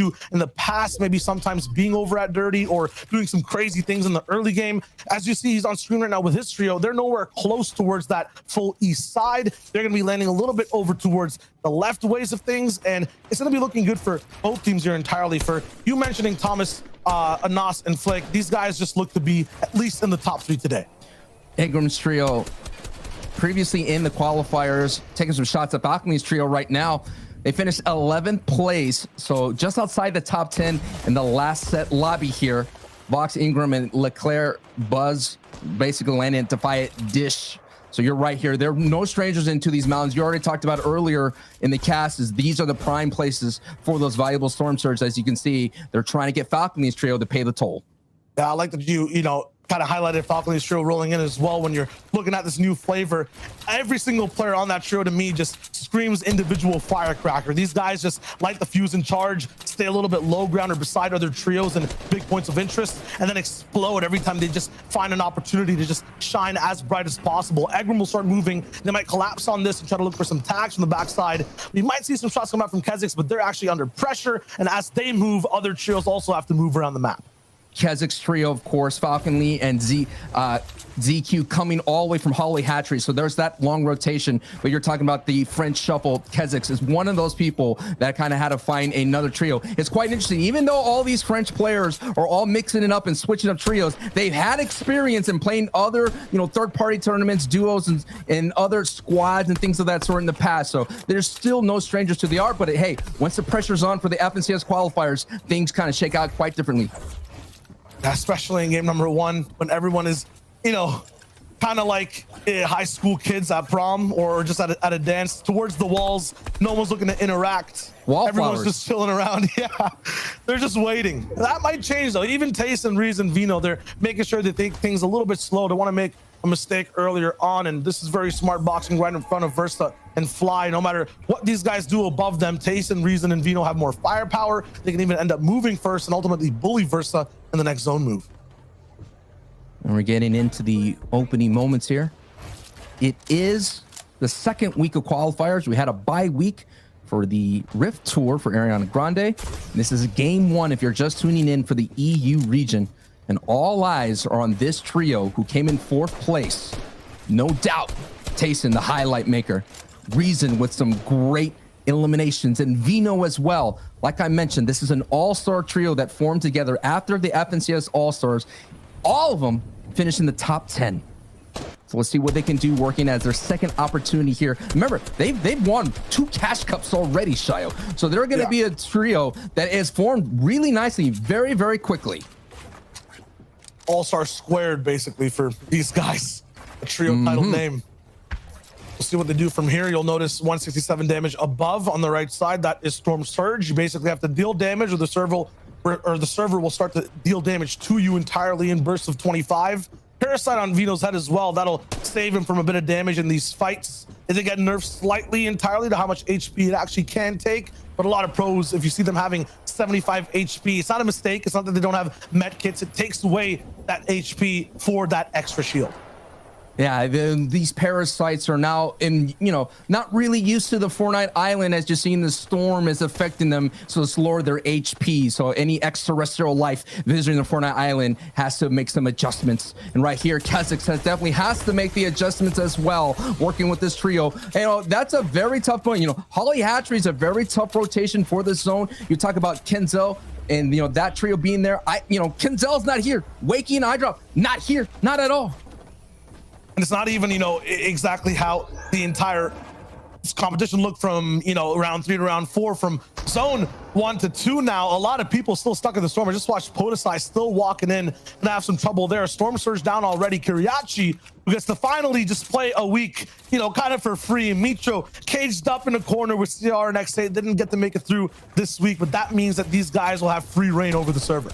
to in the past, maybe sometimes being over at Dirty or doing some crazy things in the early game. As you see, he's on screen right now with his trio. They're nowhere close towards that full east side. They're going to be landing a little bit over towards the left ways of things, and it's going to be looking good for both teams here entirely. For you mentioning Thomas, Anas, and Flick, these guys just look to be at least in the top 3 today. Ingram's trio previously in the qualifiers, taking some shots at Balcony's trio right now. They finished 11th place, so just outside the top 10 in the last set lobby here. Vox, Ingram, and Leclerc, Buzz basically landing at Defiant, Dish. So you're right here. There are no strangers into these mountains. You already talked about earlier in the cast is these are the prime places for those valuable Storm Surge. As you can see, they're trying to get Falcony's trio to pay the toll. Yeah, I like that you know, kind of highlighted Falcony's trio rolling in as well. When you're looking at this new flavor, every single player on that trio to me just screams individual firecracker. These guys just light the fuse in charge, stay a little bit low ground or beside other trios and big points of interest, and then explode every time they just find an opportunity to just shine as bright as possible. Egram will start moving. They might collapse on this and try to look for some tags from the backside. We might see some shots come out from Kha'Zix, but they're actually under pressure, and as they move, other trios also have to move around the map. Kha'Zix trio, of course, Falcon Lee and ZQ coming all the way from Holly Hatchery. So there's that long rotation, but you're talking about the French shuffle. Kha'Zix is one of those people that kind of had to find another trio. It's quite interesting. Even though all these French players are all mixing it up and switching up trios, they've had experience in playing other, third-party tournaments, duos, and other squads and things of that sort in the past. So there's still no strangers to the art, but hey, once the pressure's on for the FNCS qualifiers, things kind of shake out quite differently. Especially in game number 1, when everyone is, kind of like high school kids at prom or just at a dance towards the walls. No one's looking to interact. Everyone's just chilling around. Yeah, they're just waiting. That might change though. Even Taste and Reese and Vino, they're making sure they think things a little bit slow. They want to make a mistake earlier on, and this is very smart boxing right in front of Versa and Fly. No matter what these guys do above them, Taste and Reason and Vino have more firepower. They can even end up moving first and ultimately bully Versa in the next zone move. And we're getting into the opening moments here. It is the second week of qualifiers. We had a bye week for the Rift Tour for Ariana Grande. This is game 1 if you're just tuning in for the EU region. And all eyes are on this trio who came in 4th place. No doubt, Tayson, the highlight maker. Reason with some great eliminations, and Vino as well. Like I mentioned, this is an all-star trio that formed together after the FNCS All-Stars. All of them finished in the top 10. So let's see what they can do working as their second opportunity here. Remember, they've won 2 cash cups already, Shayo. So they're going to be a trio that is formed really nicely, very, very quickly. All-star squared basically for these guys. A trio title name. We'll see what they do from here. You'll notice 167 damage above on the right side. That is Storm Surge. You basically have to deal damage, or the server will start to deal damage to you entirely in bursts of 25. Parasite on Vino's head as well. That'll save him from a bit of damage in these fights. It did get nerfed slightly entirely to how much HP it actually can take. But a lot of pros, if you see them having 75 HP, it's not a mistake. It's not that they don't have med kits. It takes away that HP for that extra shield. Yeah, these parasites are now not really used to the Fortnite Island, as you're seeing the storm is affecting them, so it's lowered their HP. So any extraterrestrial life visiting the Fortnite Island has to make some adjustments. And right here, Kha'Zix definitely has to make the adjustments as well, working with this trio. That's a very tough point. Holly Hatchery is a very tough rotation for this zone. You talk about Kenzel and that trio being there. Kenzel's not here. Wakey and Eyedrop, not here, not at all. And it's not even, exactly how the entire competition looked from, round 3 to round 4, from zone 1 to 2 now. A lot of people still stuck in the storm. I just watched Podesai still walking in and have some trouble there. Storm Surge down already. Kiriachi, who gets to finally just play a week, kind of for free. Mitro caged up in the corner with CR and X8. Didn't get to make it through this week, but that means that these guys will have free reign over the server.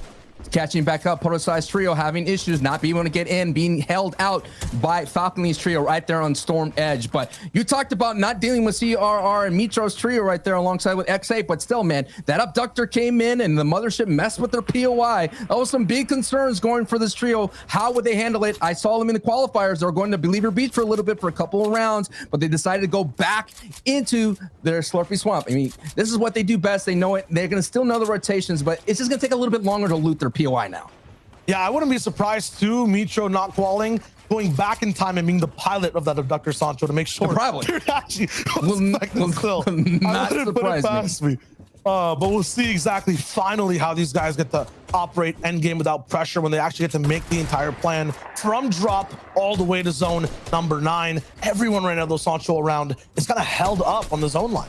catching back up. Proto-sized trio having issues, not being able to get in, being held out by Falconese trio right there on Storm Edge. But you talked about not dealing with CRR and Mitro's trio right there alongside with X8, but still, man, that abductor came in and the mothership messed with their POI. That was some big concerns going for this trio. How would they handle it? I saw them in the qualifiers. They were going to Believer Beach for a little bit for a couple of rounds, but they decided to go back into their Slurpy Swamp. I mean, this is what they do best. They know it. They're going to still know the rotations, but it's just going to take a little bit longer to loot their POI now. Yeah, I wouldn't be surprised too, Mitro not qualling, going back in time and being the pilot of that abductor, Sancho, to make sure Probably. actually Will not surprise me. But we'll see exactly finally how these guys get to operate endgame without pressure when they actually get to make the entire plan from drop all the way to zone number 9. Everyone right now, though, Sancho around is kind of held up on the zone line.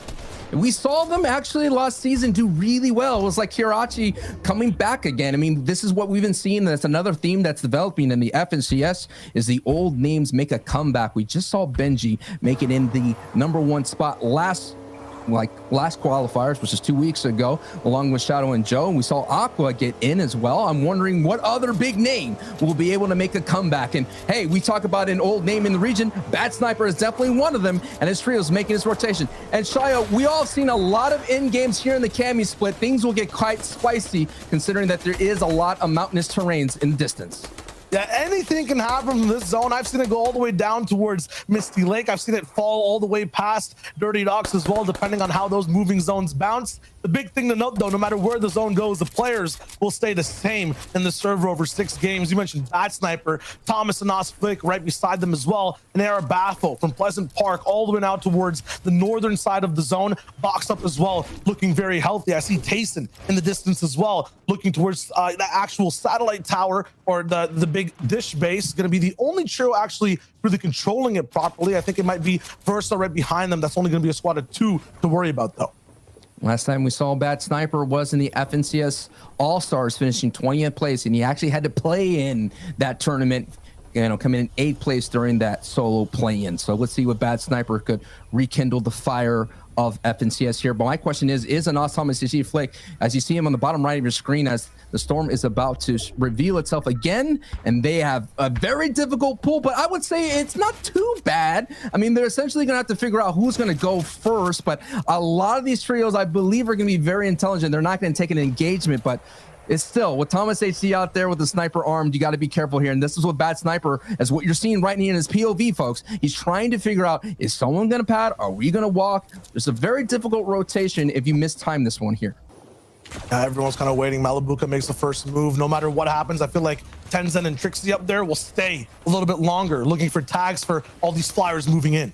We saw them actually last season do really well. It was like Kirachi coming back again. I mean, this is what we've been seeing. That's another theme that's developing in the FNCS is the old names make a comeback. We just saw Benji make it in the #1 spot last qualifiers, which is 2 weeks ago, along with Shadow and Joe. And we saw Aqua get in as well. I'm wondering what other big name will be able to make a comeback. And hey, we talk about an old name in the region. Bad Sniper is definitely one of them, and his trio is making his rotation. And Shia, we all seen a lot of end games here in the Cami split. Things will get quite spicy considering that there is a lot of mountainous terrains in the distance. Yeah, anything can happen from this zone. I've seen it go all the way down towards Misty Lake. I've seen it fall all the way past Dirty Docks as well, depending on how those moving zones bounce. The big thing to note, though, no matter where the zone goes, the players will stay the same in the server over 6 games. You mentioned Bad Sniper, Thomas and Nos Flick right beside them as well, and Arabaffo from Pleasant Park all the way now towards the northern side of the zone, boxed up as well, looking very healthy. I see Tayson in the distance as well, looking towards the actual satellite tower or the big dish base. Going to be the only trio actually really controlling it properly. I think it might be Versa right behind them. That's only going to be a squad of 2 to worry about, though. Last time we saw Bad Sniper was in the FNCS All-Stars, finishing 20th place, and he actually had to play in that tournament, you know, coming in 8th place during that solo play-in. So let's see what Bad Sniper could rekindle the fire of FNCS here. But my question is an awesome CC Flick, as you see him on the bottom right of your screen, as the Storm is about to reveal itself again, and they have a very difficult pool, but I would say it's not too bad. I mean, they're essentially gonna have to figure out who's gonna go first, but a lot of these trios, I believe, are gonna be very intelligent. They're not gonna take an engagement, but it's still with Thomas HC out there with the sniper armed. You got to be careful here. And this is what Bad Sniper, as what you're seeing right here in his POV, folks. He's trying to figure out, is someone going to pad? Are we going to walk? There's a very difficult rotation if you mistime this one here. Everyone's kind of waiting. Malibuka makes the first move. No matter what happens, I feel like Tenzin and Trixie up there will stay a little bit longer, looking for tags for all these flyers moving in.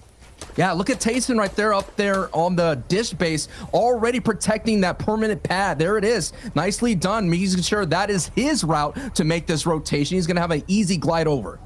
Yeah, look at Tayson right there up there on the dish base, already protecting that permanent pad. There it is. Nicely done. Making sure that is his route to make this rotation. He's going to have an easy glide over.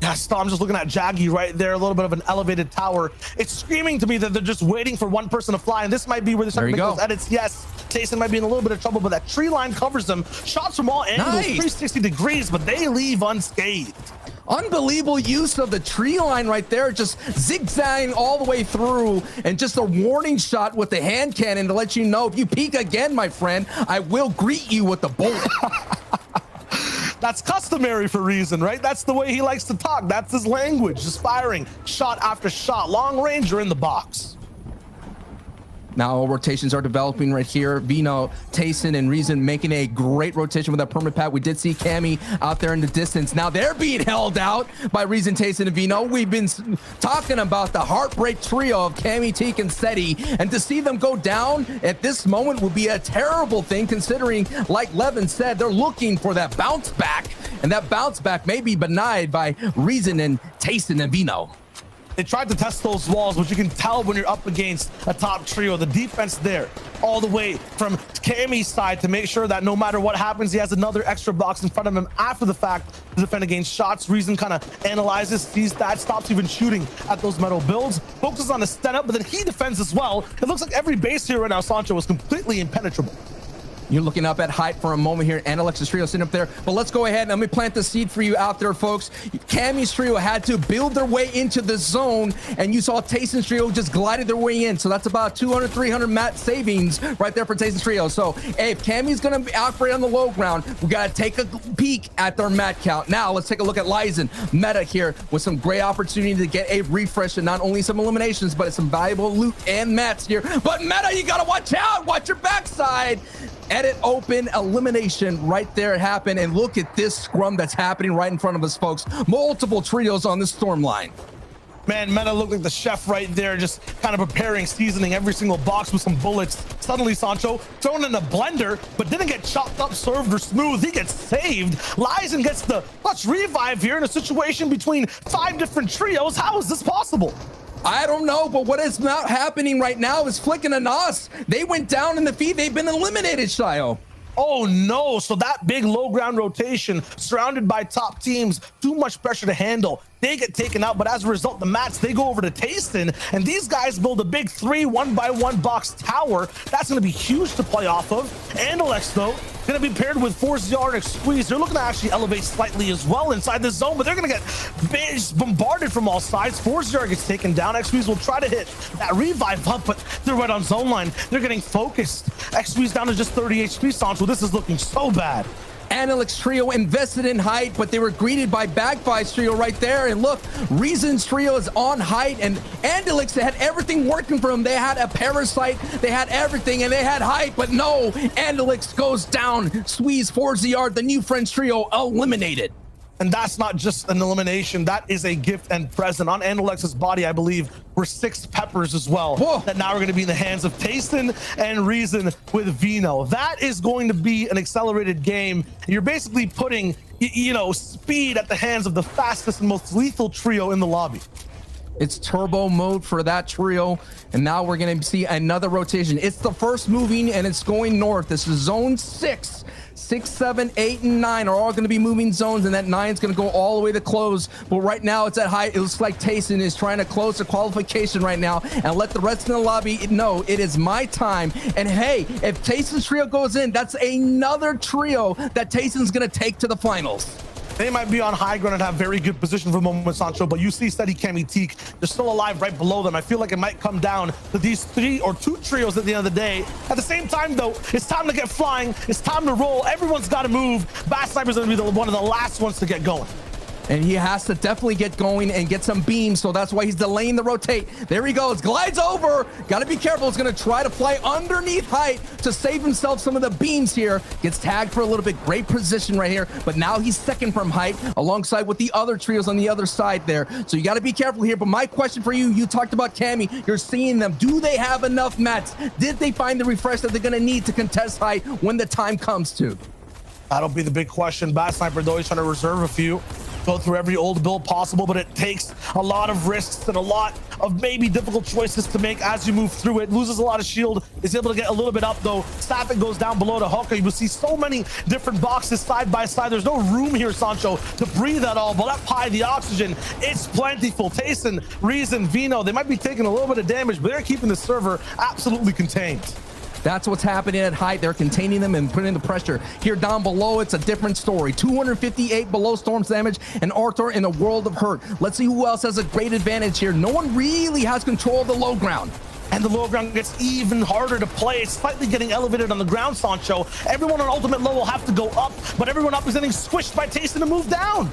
Yeah, I'm just looking at Jaggy right there, a little bit of an elevated tower. It's screaming to me that they're just waiting for one person to fly, and this might be where they start to make those edits. Yes, Tayson might be in a little bit of trouble, but that tree line covers them. Shots from all angles, 360 degrees, but they leave unscathed. Unbelievable use of the tree line right there, just zigzagging all the way through, and just a warning shot with the hand cannon to let you know, if you peek again, my friend, I will greet you with the bullet. That's customary for Reason, right? That's the way he likes to talk. That's his language, just firing shot after shot. Long range or in the box. Now rotations are developing right here. Vino, Tayson, and Reason making a great rotation with that permanent pad. We did see Cammy out there in the distance. Now they're being held out by Reason, Tayson, and Vino. We've been talking about the heartbreak trio of Cammy, Teak, and Seti, and to see them go down at this moment would be a terrible thing, considering, like Levin said, they're looking for that bounce back, and that bounce back may be denied by Reason and Tayson and Vino. They tried to test those walls, but you can tell when you're up against a top trio, the defense there, all the way from Cammy's side to make sure that no matter what happens, he has another extra box in front of him after the fact to defend against shots. Reason kind of analyzes, sees that, stops even shooting at those metal builds, focuses on the stand up, but then he defends as well. It looks like every base here right now, Sancho, is completely impenetrable. You're looking up at height for a moment here, and Alexis Trio sitting up there. But let's go ahead and let me plant the seed for you out there, folks. Cammy's Trio had to build their way into the zone, and you saw Tayson's Trio just glided their way in. So that's about 200, 300 mat savings right there for Tayson's Trio. So, hey, if Cammy's going to operate on the low ground, we got to take a peek at their mat count. Now, let's take a look at Lyzen. Meta here with some great opportunity to get a refresh and not only some eliminations, but some valuable loot and mats here. But Meta, you got to watch out. Watch your backside. Edit open elimination right there it happened, and look at this scrum that's happening right in front of us, folks. Multiple trios on the storm line. Man, Meta looked like the chef right there, just kind of preparing, seasoning every single box with some bullets. Suddenly, Sancho thrown in a blender, but didn't get chopped up, served, or smooth. He gets saved. Lyzen gets the clutch revive here in a situation between 5 different trios. How is this possible? I don't know, but what is not happening right now is Flicken and Nos. They went down in the feed. They've been eliminated, Shio. Oh no, so that big low ground rotation surrounded by top teams, too much pressure to handle. They get taken out, but as a result, the mats, they go over to Tayson, and these guys build a big 3 1x1 box tower. That's going to be huge to play off of. Andolex, though, going to be paired with ForZR and Xqueeze. They're looking to actually elevate slightly as well inside the zone, but they're going to get bombarded from all sides. ForZR gets taken down. Xqueeze will try to hit that revive up, but they're right on zone line. They're getting focused. Xqueeze down to just 30 HP, Sancho. This is looking so bad. Anilix Trio invested in height, but they were greeted by Bagfy's Trio right there. And look, Reason's Trio is on height, and Anilix had everything working for them. They had a parasite, they had everything, and they had height, but no, Anilix goes down. Squeeze, ForZR, the new French Trio eliminated. And that's not just an elimination, that is a gift and present. On Andalex's body, I believe, were 6 peppers as well. Whoa. That now are going to be in the hands of Tayson and Reason with Vino. That is going to be an accelerated game. You're basically putting, you know, speed at the hands of the fastest and most lethal trio in the lobby. It's turbo mode for that trio, and now we're going to see another rotation. It's the first moving, and it's going north. This is zone 6. 6, 7, 8, and 9 are all going to be moving zones, and that 9 is going to go all the way to close. But right now, it's at height. It looks like Tayson is trying to close the qualification right now and let the rest of the lobby know it is my time. And hey, if Tayson's trio goes in, that's another trio that Tayson's going to take to the finals. They might be on high ground and have very good position for the moment, Sancho, but you see Steady, Cammy, Teak, they're still alive right below them. I feel like it might come down to these 3 or 2 trios at the end of the day. At the same time, though, it's time to get flying. It's time to roll. Everyone's got to move. Bad Sniper's going to be one of the last ones to get going. And he has to definitely get going and get some beams, so that's why he's delaying the rotate. There he goes, glides over. Got to be careful. He's going to try to fly underneath height to save himself some of the beams here. Gets tagged for a little bit. Great position right here, but now he's second from height alongside with the other trios on the other side there. So you got to be careful here. But my question for you, you talked about Cammy. You're seeing them. Do they have enough mats? Did they find the refresh that they're going to need to contest height when the time comes to? That'll be the big question. Bad Sniper, though, he's trying to reserve a few. Go through every old build possible, but it takes a lot of risks and a lot of maybe difficult choices to make as you move through it. Loses a lot of shield, is able to get a little bit up though. Staffing goes down below to Hawker. You will see so many different boxes side by side. There's no room here, Sancho, to breathe at all. But that pie, the oxygen, it's plentiful. Tayson, Reason, Vino, they might be taking a little bit of damage, but they're keeping the server absolutely contained. That's what's happening at height. They're containing them and putting the pressure. Here down below, it's a different story. 258 below Storm's damage, and Arthur in a world of hurt. Let's see who else has a great advantage here. No one really has control of the low ground. And the low ground gets even harder to play. It's slightly getting elevated on the ground, Sancho. Everyone on ultimate low will have to go up, but everyone up is getting squished by Tayson to move down.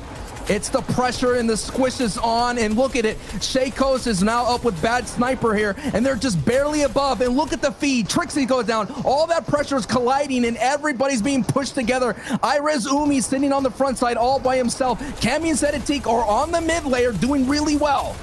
It's the pressure and the squish is on, and look at it. Shaykos is now up with Bad Sniper here, and they're just barely above. And look at the feed. Trixie goes down. All that pressure is colliding, and everybody's being pushed together. Irez Umi sitting on the front side all by himself. Cammy and Sedatik are on the mid layer doing really well.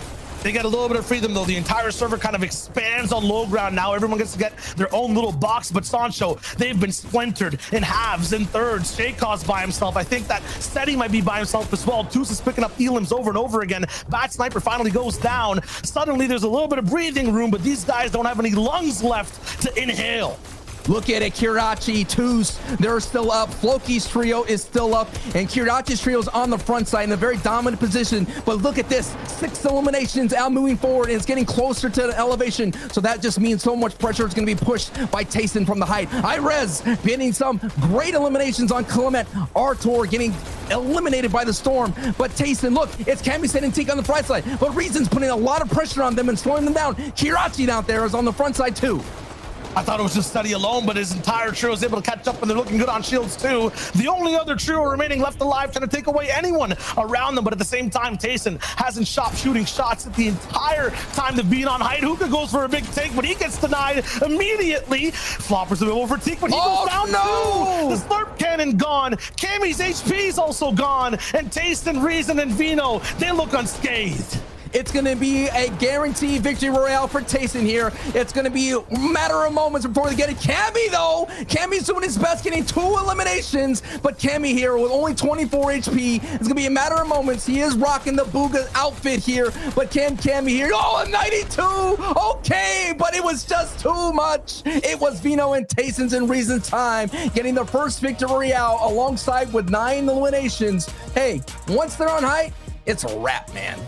They get a little bit of freedom though. The entire server kind of expands on low ground now. Everyone gets to get their own little box, but Sancho, they've been splintered in halves and thirds. Shaykos by himself. I think that Steady might be by himself as well. Deuce is picking up Elims over and over again. Bad Sniper finally goes down. Suddenly there's a little bit of breathing room, but these guys don't have any lungs left to inhale. Look at it, Kirachi, twos, they're still up. Floki's trio is still up, and Kirachi's trio is on the front side in a very dominant position. But look at this, 6 eliminations out moving forward, and it's getting closer to the elevation. So that just means so much pressure is going to be pushed by Tayson from the height. Irez getting some great eliminations on Clement. Artur getting eliminated by the Storm. But Tayson, look, it's Camised and Teak on the front side. But Reason's putting a lot of pressure on them and slowing them down. Kirachi out there is on the front side too. I thought it was just Steady alone, but his entire trio is able to catch up, and they're looking good on shields too. The only other trio remaining left alive trying to take away anyone around them, but at the same time, Tayson hasn't stopped shooting shots at the entire time they've been on height. Hookah goes for a big take, but he gets denied immediately. Floppers available for Teak, but he goes down too. The slurp cannon gone. Cammy's HP is also gone, and Tayson, Reason, and Vino, they look unscathed. It's going to be a guaranteed victory royale for Tayson here. It's going to be a matter of moments before they get it. Cammy, though, Cammy's doing his best, getting 2 eliminations, but Cammy here with only 24 HP. It's going to be a matter of moments. He is rocking the Booga outfit here, but can Cammy here? Oh, a 92! Okay, but it was just too much. It was Vino and Tayson's and Reason's time, getting the first victory royale alongside with 9 eliminations. Hey, once they're on height, it's a wrap, man.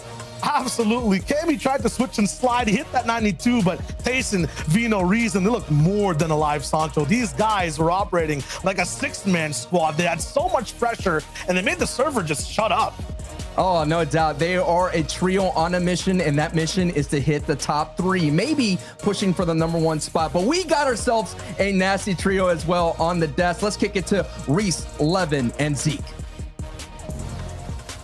Absolutely. Cammy tried to switch and slide. He hit that 92, but Tayson, Vino, Reason, they look more than alive, Sancho. These guys were operating like a 6-man squad. They had so much pressure, and they made the server just shut up. Oh, no doubt. They are a trio on a mission, and that mission is to hit the top 3, maybe pushing for the #1 spot. But we got ourselves a nasty trio as well on the desk. Let's kick it to Reese, Levin, and Zeke.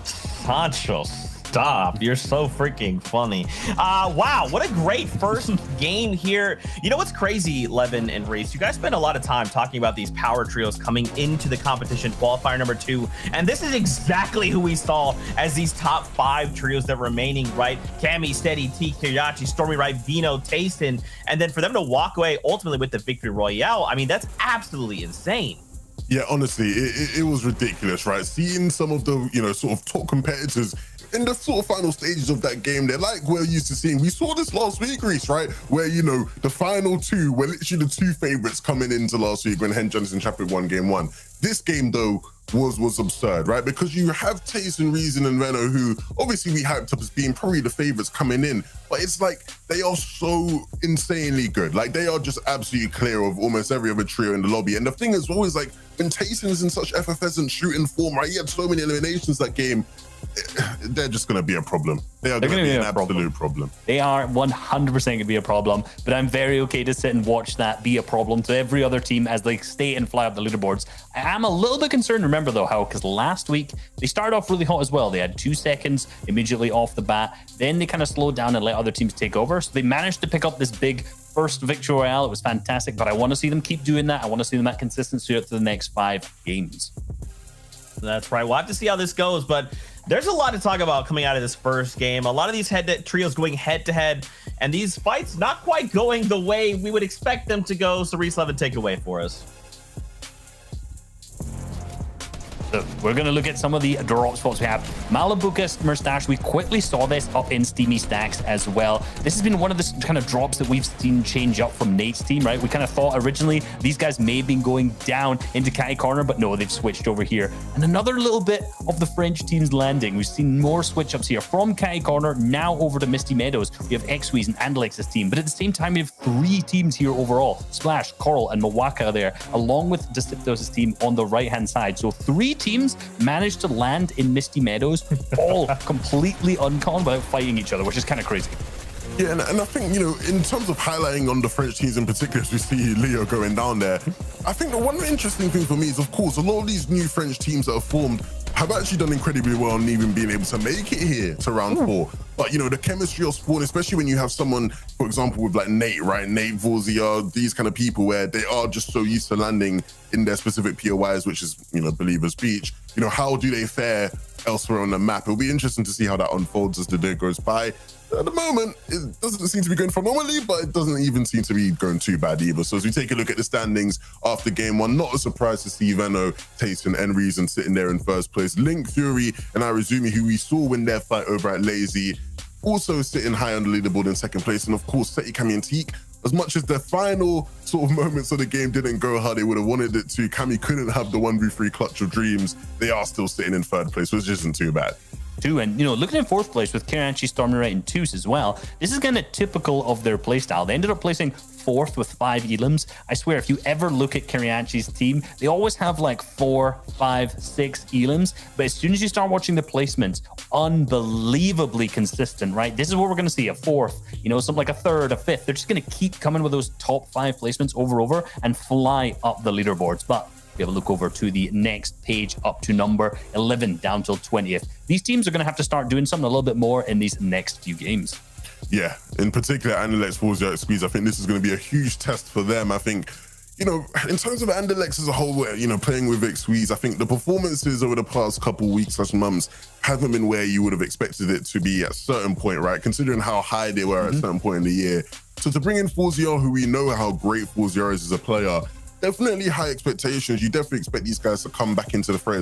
Sancho, stop. You're so freaking funny. Wow, what a great first game here. You know what's crazy, Levin and Reese? You guys spend a lot of time talking about these power trios coming into the competition, qualifier number 2, and this is exactly who we saw as these top 5 trios that are remaining, right? Cammy, Steady, Teak, Kirachi, Stormy, right, Vino, Tayson, and then for them to walk away ultimately with the victory royale, I mean, that's absolutely insane. Yeah, honestly, it was ridiculous, right? Seeing some of the, sort of top competitors in the sort of final stages of that game, they're like we're used to seeing. We saw this last week, Reese, right? Where, the final 2 were literally the 2 favorites coming into last week when Hen Johnson Chapter 1 game 1. This game, though, was absurd, right? Because you have Tayson, Reason, and Reno, who obviously we hyped up as being probably the favorites coming in, but it's like they are so insanely good. Like, they are just absolutely clear of almost every other trio in the lobby. And the thing is always, like, when Tayson is in such effervescent shooting form, right? He had so many eliminations that game. They're just going to be a problem. They are going to be an absolute problem. They are 100% going to be a problem, but I'm very okay to sit and watch that be a problem to every other team as they stay and fly up the leaderboards. I am a little bit concerned, remember though, how, because last week they started off really hot as well. They had 2 seconds immediately off the bat. Then they kind of slowed down and let other teams take over. So they managed to pick up this big first victory royale. It was fantastic, but I want to see them keep doing that. I want to see them at consistency up to the next 5 games. That's right. We'll have to see how this goes, but there's a lot to talk about coming out of this first game. A lot of these trios going head to head, and these fights not quite going the way we would expect them to go. So Reese, Levin, take it away for us. So we're going to look at some of the drop spots we have. Malabuka Mustache, we quickly saw this up in Steamy Stacks as well. This has been one of the kind of drops that we've seen change up from Nate's team, right? We kind of thought originally these guys may have been going down into Catty Corner, but no, they've switched over here. And another little bit of the French team's landing. We've seen more switch ups here from Catty Corner now over to Misty Meadows. We have Xweez and Andalex's team, but at the same time, we have 3 teams here overall. Splash, Coral, and Mawaka there, along with Deciptos' team on the right-hand side. So 3 teams managed to land in Misty Meadows, all completely uncon without fighting each other, which is kind of crazy. Yeah, and I think, in terms of highlighting on the French teams in particular, as we see Leo going down there, I think the one interesting thing for me is, of course, a lot of these new French teams that have formed have actually done incredibly well in even being able to make it here to round 4. But, the chemistry of Spawn, especially when you have someone, for example, with like Nate, right? Nate, Vorzia, these kind of people where they are just so used to landing in their specific POIs, which is, Believer's Beach. How do they fare elsewhere on the map? It'll be interesting to see how that unfolds as the day goes by. At the moment, it doesn't seem to be going phenomenally, but it doesn't even seem to be going too bad either. So as we take a look at the standings after game 1, not a surprise to see Veno, Tayson, and Reason sitting there in first place. Link, Fury, and Arizumi, who we saw win their fight over at Lazy, also sitting high on the leaderboard in second place. And of course, Seti, Cammy, and Teak as much as the final sort of moments of the game didn't go how they would have wanted it to, Cammy couldn't have the 1v3 clutch of dreams. They are still sitting in third place, which isn't too bad. And looking in fourth place with Karachi, Stormray, and Toos as well, this is kind of typical of their playstyle. They ended up placing fourth with 5 elims. I swear, if you ever look at Karachi's team, they always have like 4, 5, 6 elims, but as soon as you start watching the placements, unbelievably consistent, right? This is what we're going to see: a fourth, something like a third, a fifth. They're just going to keep coming with those top 5 placements over and fly up the leaderboards. But we have a look over to the next page, up to number 11 down till 20th. These teams are going to have to start doing something a little bit more in these next few games. Yeah, in particular, Anderlecht FaZe Squeeze. I think this is going to be a huge test for them. I think, in terms of Anderlecht as a whole, playing with Squeeze, I think the performances over the past couple weeks / months haven't been where you would have expected it to be at a certain point, right? Considering how high they were at a certain point in the year. So to bring in FaZe, who we know how great FaZe is as a player, definitely high expectations. You definitely expect these guys to come back into the fray